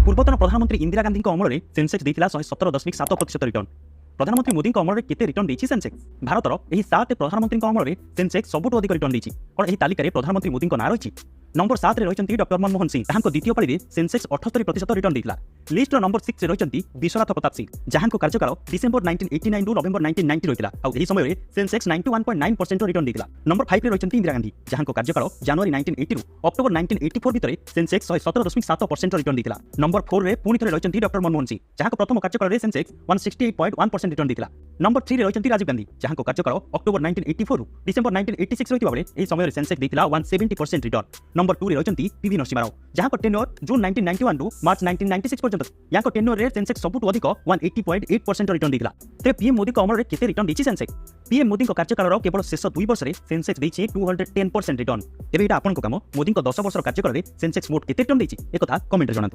पूर्वतन प्रधानमंत्री इंदिरा गांधी अमल में सेंसेक्स देता 117.7% रिटर्न। प्रधानमंत्री मोदी अमल में केते रिटर्न देछि सेंसेक्स? भारतर एही 7 प्रधानमंत्री अमल में सेंसेक्स सबुठ अधिक रिटर्न देछि और एही तालिका प्रधानमंत्री मोदी ना रही। नंबर 7 रही डॉक्टर मनमोहन सिंह, जहां द्वितीय पाली सेंसेक्स 78% रिटर्न देता। लिस्ट नंबर 6 रही विश्वनाथ प्रताप सिंह, जहां कार्यकाल डिसेंबर 1989 रु नवेम्बर 1990 रही और यही समय सेंसेक्स 91.9% रिटर्न देता। नंबर 5 रही इंदिरा गांधी, जहां कार्यकाल जनवरी 1980 रु अक्टोबर 1984 भितर सेंसेक्स 117.7% रिटर्न देता। नंबर 4 रे पुणी थे रही डॉक्टर मनमोहन सिंह, जहां प्रथम कार्यकाल सेंसेक्स 168.1% रिटर्न देता। नंबर 3 रही राजीव गांधी, जहां कार्यकाल अक्टोबर 1984 रु डिसेंबर 1986 रही बेले यह समय सेंसेक्स देता 170% रिटर्न। नंबर 2 रे रही पीवी नरसिम्हा राव, जहां टेन्योर जून 1991 रु मार्च 1996 पर्यंत या टेन्योर रे सेंसेक्स सबुठ अधिक 180.8% रिटर्न देता। तेरे पीएम मोदी अमल में केते रिटर्न देछि सेंसेक्स? पीएम मोदी कार्यकाल केवल शेष 2 वर्ष में सेंसेक्स देछि 210% रिटर्न। तेबे एटा आपन को काम मोदी 10 वर्ष कार्यकाल सेंसेक्स मोट केते रिटर्न देछि एक कथा कमेंट जणातु।